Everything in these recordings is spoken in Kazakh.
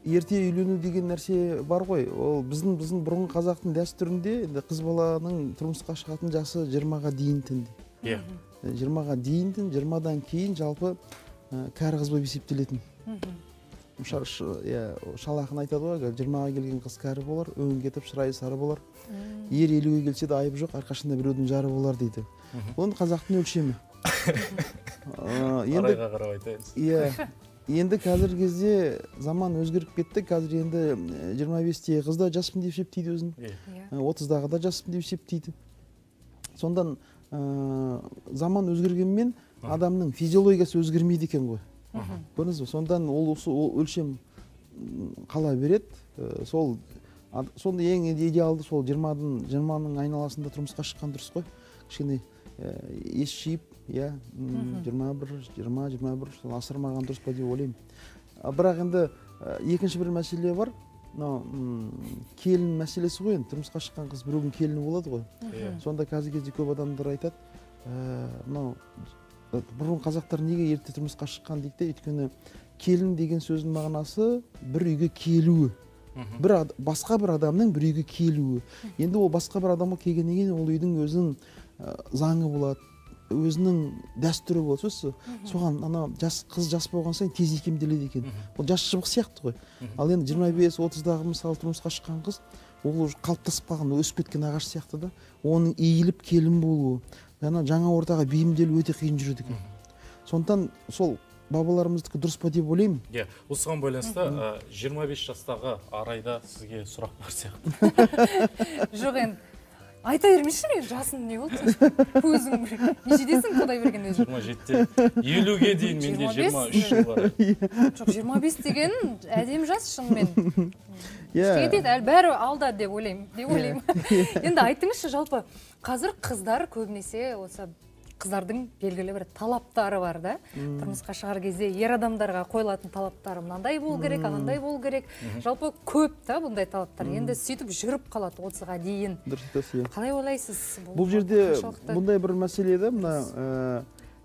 ерте үйлену деген нәрсе бар ғой. Ол біздің бұрынғы қазақтың дәстүрінде қыз баланың тұрмысқа шығатын жасы 20-ға дейін тінді. 20-ға дейін тін, 20-дан кейін жалпы кәрі қыз болып есептелетін. Шалақын айтады ғой, 20-ға келген қыз кәрі болар, өң кетіп шырайы сары болар. Ер 50-ге келсе де айыбы жоқ, әрқашанда біреудің жары болар дейді. Оны қазақтың өлшемі. Арайға қарап айтайыз. Енді қазір кезде заман өзгеріп кетті. Қазір енді 25-тегі қыз да жаспын деп есептейді өзін. 30-дағы да жаспын деп есептейді. Сондан заман өзгергенмен адамның физиологиясы өзгермейді екен ғой. Көрдіңіз бе? Сондан ол өлшем қала береді. Сонда ең идеалды сол 20-ның айналасында тұрмысқа шыққан дұрыс қой. Кішкене ес жиып, 21 асырмаған дұрыс па деп ойлаймын. Бірақ енді екінші бір мәселе бар. Келін мәселесі ғой. Тұрмысқа шыққан қыз біреудің келіні болады ғой. Сонда қазір кезде көп адамдар айтады, бұрын қазақтар неге ерте тұрмысқа шыққан дейді. Өйткені келін деген сөздің мағынасы бір үйге келуі. Басқа бір адамның бір үйге келуі. Енді ол басқа бір адамға келгеннен кейін ол үйдің өзінің заңы болады, өзінің дәстүрі болады. Сөзсіз, соған қыз жас болған сайын тез икемделеді екен. Ол жас шыбық сияқты ғой. Ал енді 25-30-дағы мысалы тұрмысқа шыққан қыз, ол қалыптасып қалған, өсіп кеткен ағаш сияқты да, оның иіліп келін болуы, жаңа ортаға бейімделу өте қиын жүреді екен. Сондықтан сол бабаларымыздікі дұрыс па деп ойлаймын. Осыған байланысты 25 жастағы Арайда сізге сұрақ бар сияқты. Жоқ, енді айта бермеші, мен жасым не болды? Көзің нешедесің Құдай берген өзі? 27-те 50-ге дейін менде 23 жыл бар. Жоқ, 25 деген әдемі жас шынымен. Кішкене дейді, әлі бәрі алда деп ойлаймын. Енді айтыңызшы, жалпы қазір қыздар көбінесе осы қыздардың белгілі бір талаптары бар да. Тұрмысқа шығар кезде ер адамдарға қойылатын талаптары мынандай болу керек, анандай болу керек. Жалпы көп та бұндай талаптар. Енді сөйтіп жүріп қалады 30-ға дейін. Қалай ойлайсыз? Бұл жерде бұндай бір мәселе еді.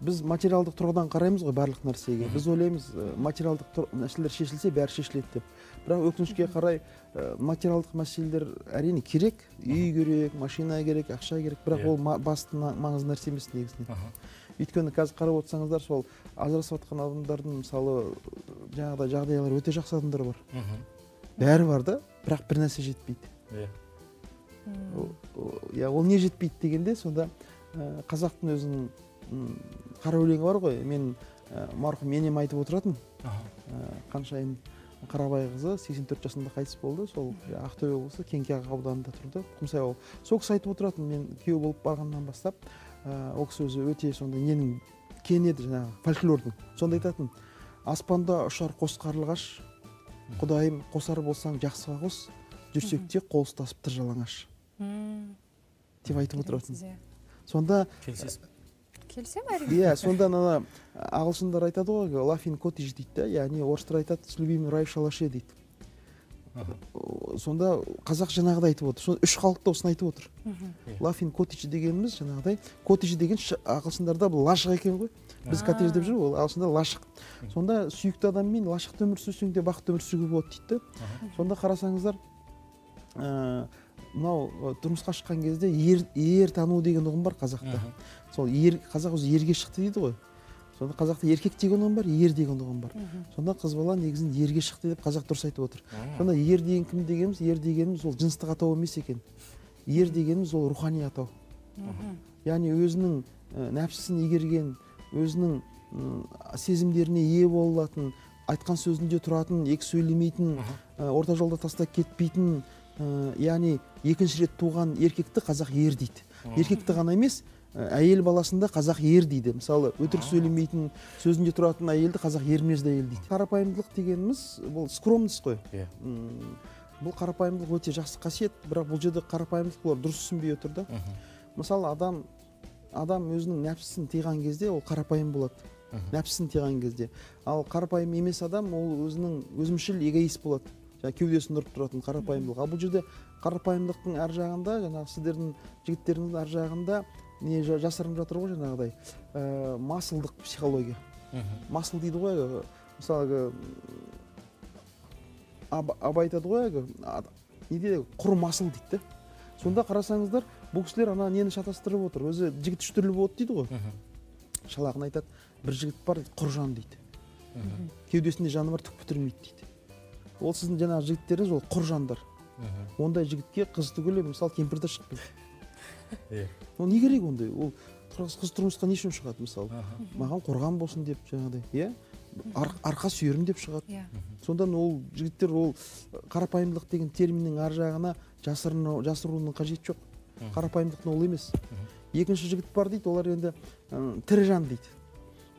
Біз материалдық тұрғыдан қараймыз ғой барлық нәрсеге. Біз ойлаймыз, материалдық мәселелер шешілсе, бәрі шешіледі деп. Бірақ өкінішке қарай материалдық мәселелер әрине керек, үй керек, машина керек, ақша керек, бірақ ол басты маңызды нәрсе емес негізінен. Өйткені қазір қарап отырсаңыздар, сол ажырасып жатқан адамдардың мысалы жағдайлары өте жақсы адамдар бар. Бәрі бар да, бірақ бір нәрсе жетпейді. Ол не жетпейді дегенде, сонда қазақтың өзінің қара өлеңі бар ғой, мен марқұм енем айтып отыратын, Қаншайым Қарабай қызы 84 жасында қайтыс болды. Сол Ақтөбе облысы Кеңкияқ ауданында тұрды. Құмсай ауылы. Сол кісі айтып отыратын, мен күйеу болып барғаннан бастап, ол кісі өзі өте сонда ненің кен еді, жаңағы фольклордың. Сонда айтатын, аспанда ұшар қос қарлығаш, Құдайым қосар болсаң жақсыға қос, жүрсек те қол ұстасып тыр жалаңаш. Деп айтып отыратын. Сонда келсем әрине. Сонда ағылшындар айтады ғой, laughing cottage дейді да, яғни орыстар айтады, с любимым рай в шалаше дейді. Сонда қазақ жаңағыдай айтып отыр. Сонда үш халықта осыны айтып отыр. Laughing cottage дегеніміз жаңағыдай, cottage деген ағылшындарда бұл лашық екен ғой. Біз коттедж деп жүр, ол ағылшында лашық. Сонда сүйікті адаммен лашықты өмір сүрсең де бақытты өмір сүруге болады дейді. Сонда қарасаңыздар, мынау тұрмысқа шыққан кезде ер тану деген ұғым бар қазақта. Сол қазақ өзі ерге шықты дейді ғой. Сонда қазақта еркек деген ұғым бар, ер деген ұғым бар. Сонда қыз бала негізін ерге шықты деп қазақ дұрыс айтып отыр. Сонда ер деген кім дегеніміз? Ер дегеніміз ол жыныстық атау емес екен. Ер дегеніміз ол рухани атау. Яғни өзінің нәпсісін игерген, өзінің сезімдеріне ие болатын, айтқан сөзінде тұратын, екі сөйлемейтін, орта жолда тастап кетпейтін, яғни екінші рет туған еркекті қазақ ер дейді. Еркекті ғана емес, әйел баласында қазақ ер дейді. Мысалы, өтірік сөйлемейтін, сөзінде тұратын әйелді қазақ ермезді әйел дейді. Қарапайымдылық дегеніміз, бұл скромность қой. Бұл қарапайымдылық өте жақсы қасиет, бірақ бұл жерде қарапайымдылық олар дұрыс түсінбей отыр да. Мысалы, адам өзінің нәпсісін тыйған кезде ол қарапайым болады. Нәпсісін тыйған кезде. Ал қарапайым емес адам ол өзімшіл эгоист болады. Кеудесін ұрып тұратын қарапайымдылық. Ал бұл жерде қарапайымдылықтың ар жағында, жаңағы сіздердің жігіттеріңіздің ар жағында не жасырынып жатыр ғой жаңағыдай масылдық психология. Масыл дейді ғой, мысалы абай айтады ғой әлгі неде құрым асыл дейді. Сонда қарасаңыздар, бұл кісілер ана нені шатастырып отыр. Өзі жігіт үш түрлі болады дейді ғой. Шалағын айтады, бір жігіт бар дейді, құр жан дейді. Кеудесінде жаны бар, түк бітірмейді дейді. Ол сіздің жаңағы жігіттеріңіз ол құр жандар. Ондай жігітке қыз түгілі, мысалы кемпірді шықпайды. Ол не керек ондай? Ол қыз тұрмысқа не үшін шығады мысалы? Маған қорған болсын деп жаңағыдай, арқа сүйерім деп шығады. Сондан ол жігіттер ол қарапайымдылық деген терминнің ар жағына жасыруының қажеті жоқ. Қарапайымдық ол емес. Екінші жігіт бар дейді, олар енді тірі жан дейді.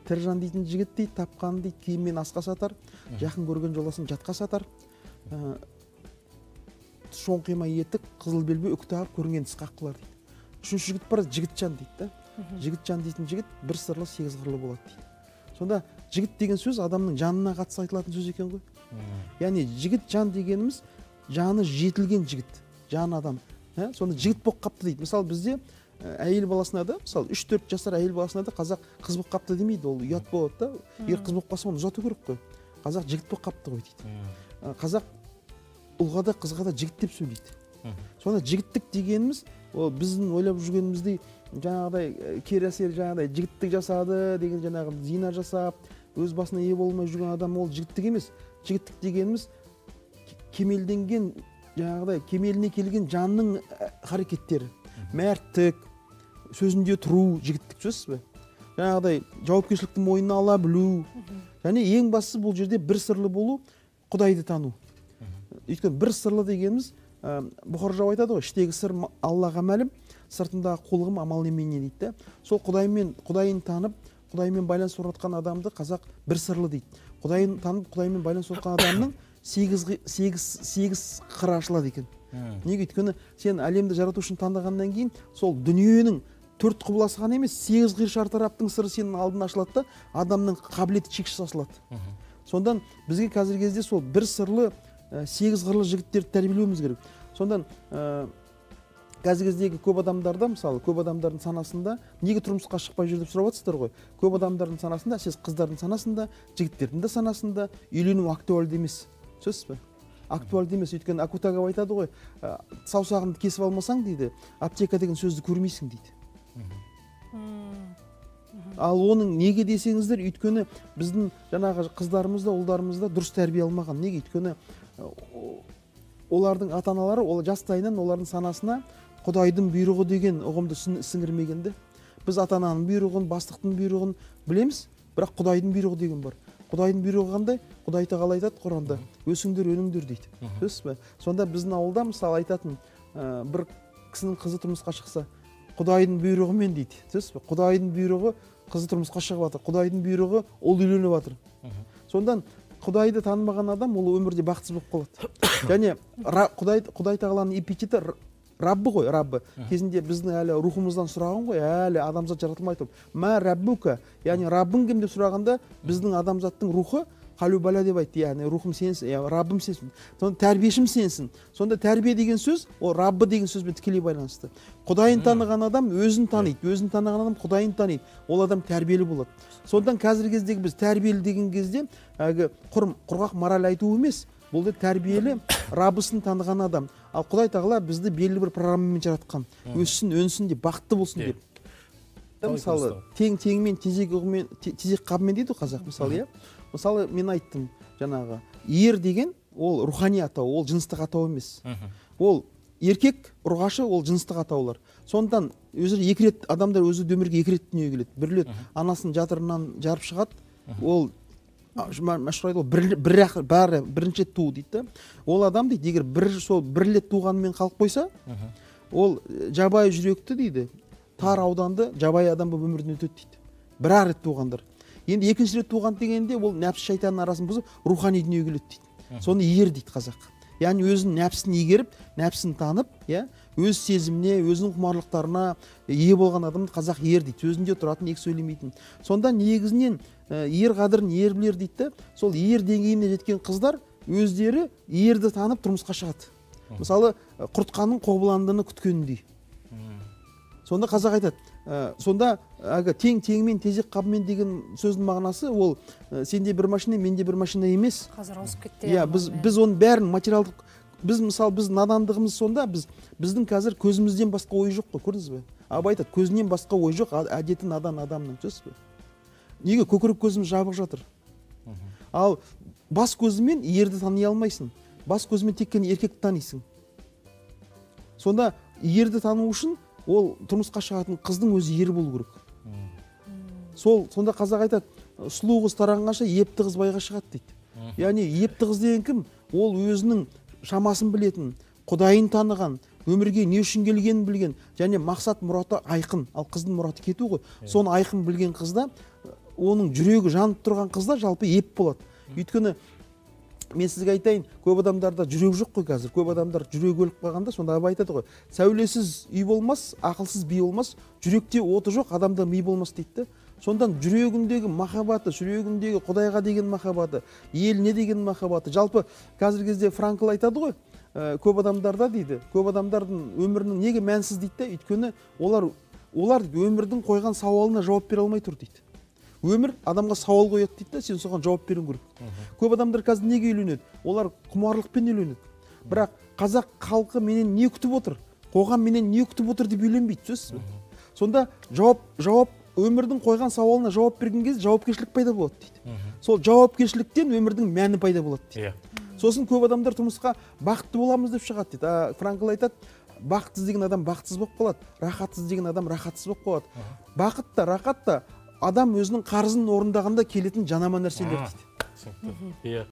Тірі жан дейтін жігіт дейді, тапқан дейді, киіммен асқа сатар, жақын көрген жоласын жатқа сатар. Шоңқима етік, қызыл белбеу, үкі тағып көрінген тіс қаққылар дейді. Үшінші жігіт бар, жігіт жан дейді. Жігіт жан дейтін жігіт бір сырлы, сегіз қырлы болады дейді. Сонда жігіт деген сөз адамның жанына қатысты айтылатын сөз екен ғой. Яғни жігіт жан дегеніміз жаны жетілген жігіт, жан адам. Сонда жігіт болып қапты дейді. Мысалы бізде әйел баласына да, мысалы 3-4 жасар әйел баласына да қазақ қыз болып қапты демейді, ол ұят болады да. Егер қыз болып қалса оны ұзату керек қой. Қазақ жігіт болып қапты ғой дейді. Қазақ ұлға да қызға да жігіт деп сөйлейді. Сонда жігіттік дегеніміз ол біздің ойлап жүргеніміздей жаңағыдай кері әсер, жаңағыдай жігіттік жасады деген жаңағы зина жасап, өз басына ие болмай жүрген адам ол жігіттік емес. Жігіттік дегеніміз кемелденген, жаңағыдай кемеліне келген жанның харекеттері. Мәрттік, сөзінде тұру жігіттік сөз бе? Жаңағыдай жауапкершілікті мойнына ала білу. Және ең бастысы бұл жерде бір сырлы болу, Құдайды тану. Өйткені бір сырлы дегеніміз Бұхар жау айтады ғой, іштегі сыр Аллаға мәлім, сыртындағы қулығым амал немене дейді. Сол Құдайын танып, Құдаймен байланыс орнатқан адамды қазақ бір сырлы дейді. Құдайын танып, Құдаймен байланыс орнатқан адамның сегіз қыры ашылады екен. Неге? Өйткені сен әлемді жаратушыны таңдағаннан кейін сол дүниенің төрт құбыласы ғана емес, сегіз қыр шартараптың сыры сенің алдына ашылады да, адамның қабілеті шексіз ашылады. Сондан бізге қазіргі кезде сол бір сырлы, сегіз қырлы жігіттерді тәрбиелеуіміз керек. Сондан қазіргі кездегі көп адамдарда, мысалы, көп адамдардың санасында неге тұрмысқа шықпай жүр деп сұрап жатсыздар ғой. Көп адамдардың санасында, сіз қыздардың санасында, жігіттердің де санасында үйлену актуальды емес. Сөз бе? Актуальды емес. Өйткені Акутагава айтады ғой, саусағыңды кесіп алмасаң дейді, аптека деген сөзді көрмейсің дейді. Ал оның неге десеңіздер, өйткені біздің жаңағы қыздарымызда, ұлдарымызда дұрыс тәрбие алмаған. Неге? Өйткені олардың ата-аналары жастайынан олардың санасына Құдайдың бұйрығы деген ұғымды сіңірмегенде. Біз ата-ананың бұйрығын, бастықтың бұйрығын білеміз, бірақ Құдайдың бұйрығы деген бар. Құдайдың бұйрығы қандай? Құдай тағала айтады Құранда, өсіңдер, өніңдер дейді. Сөз бе? Сонда біздің ауылда мысалы айтатын бір кісінің қызы тұрмысқа шықса, Құдайдың бұйрығымен дейді. Сөз бе? Құдайдың бұйрығы қызы тұрмысқа шығып жатыр. Құдайдың бұйрығы ол үйленіп жатыр. Сондан Құдайды танымаған адам ол өмірде бақытсыз болып қалады. Және Құдай тағаланың эпитеті Раббы ғой, Раббы. Кезінде біздің әлі рухымыздан сұраған ғой, әлі адамзат жаратылмай тұрып. Мә Раббука, яғни Раббың кім деп сұрағанда, біздің адамзаттың рухы қалу бәлә деп айтты, яғни рухым сенсің, Раббым сенсің. Сонда тәрбиешім сенсің. Сонда тәрбие деген сөз, ол Раббы деген сөзбен тікелей байланысты. Құдайын таныған адам өзін таниды, өзін таныған адам Құдайын таниды. Ол адам тәрбиелі болады. Сондан қазіргі кездегі біз тәрбиелі деген кезде құрғақ мораль айту емес, бұл да тәрбиелі Раббысын таныған адам. Ал Құдай тағала бізді белгілі бір программамен жаратқан. Өссін, өнсін деп, бақытты болсын деп. Мысалы, тең-теңмен, тезек қабымен дейді қазақ, мысалы, Мысалы, мен айттым жаңағы, ер деген ол рухани атау, ол жыныстық атау емес. Ол еркек, ұрғашы, ол жыныстық атаулар. Сондықтан екі рет адамдар өзі өмірге екі рет дүниеге келеді. Бір рет анасын жатырынан жарып шығады. Ол мәшһүр айтады, бірінші рет туу дейді. Ол адам дейді, егер бір рет туғанымен қалып қойса, ол жабайы жүректі дейді, тар ауданды жабайы адам болып өмірден өтеді дейді. Бір рет туғандар. Енді екінші рет туған дегенде ол нәпсі шайтанның арасын бұзып рухани дүниеге келеді дейді. Соны ер дейді қазақ. Яғни өзінің нәпсін егеріп, нәпсін танып, өз сезіміне, өзінің құмарлықтарына ие болған адамды қазақ ер дейді. Өзінде тұратын, екі сөйлемейтін. Сонда негізінен ер қадірін ер білер дейді. Сол ер деңгейіне жеткен қыздар өздері ерді танып тұрмысқа шығады. Мысалы, құртқаның қобыландыны күткеніндей. Сонда қазақ айтады, сонда әлгі тең теңмен тезек қабымен деген сөздің мағынасы ол сенде бір машина менде бір машина емес. Қазір ауысып кетті. Иә, біз оның бәрін материалдық, біз надандығымыз сонда, біздің қазір көзімізден басқа ой жоқ қой, көрдіңіз бе? Абай айтады, көзінен басқа ой жоқ, әдеті надан адамның, түсінесіз бе? Неге көкірек көзіміз жабық жатыр? Ал бас көзімен ерді тани алмайсың. Бас көзімен тек қана еркекті танисың. Сонда ерді тану үшін ол тұрмысқа шығатын қыздың өзі ер болу керек. Сонда қазақ айтады, сұлу қыз таранғанша епті қыз байға шығады дейді. Яғни епті қыз деген кім? Ол өзінің шамасын білетін, құдайын таныған, өмірге не үшін келгенін білген, және мақсат мұраты айқын. Ал қыздың мұраты кету ғой. Соны айқын білген қызда, оның жүрегі жанып тұрған қызда жалпы еп болады. Өйткені мен сізге айтайын, көп адамдарда жүрек жоқ қой қазір. Көп адамдар жүрегі өліп қалғанда, сонда Абай айтады ғой, сәулесіз үй болмас, ақылсыз би болмас, жүректе оты жоқ, адамда ми болмас дейді. Сондан жүрегіндегі махаббаты, жүрегіндегі Құдайға деген махаббаты, еліне деген махаббаты. Жалпы қазіргі кезде Франкл айтады ғой, көп адамдарда дейді, көп адамдардың өмірінің неге мәнсіз дейді, өйткені олар өмірдің қойған сауалына жауап бере алмай тұр дейді. Өмір адамға сауал қояды дейді, сен соған жауап беруің керек. Көп адамдар қазір неге үйленеді? Олар құмарлықпен үйленеді. Бірақ қазақ халқы менен не күтіп отыр? Қоғам менен не күтіп отыр деп үйленбейді, сөзсіз бе? Сонда өмірдің қойған сауалына жауап берген кезде жауапкершілік пайда болады дейді. Сол жауапкершіліктен өмірдің мәні пайда болады дейді. Сосын көп адамдар тұрмысқа бақытты боламыз деп шығады дейді. Франкл айтады, бақытсыз деген адам бақытсыз болып қалады, рахатсыз деген адам рахатсыз болып қалады. Бақыт та, рахат та адам өзінің қарызын орындағанда келетін жанама нәрселер дейді.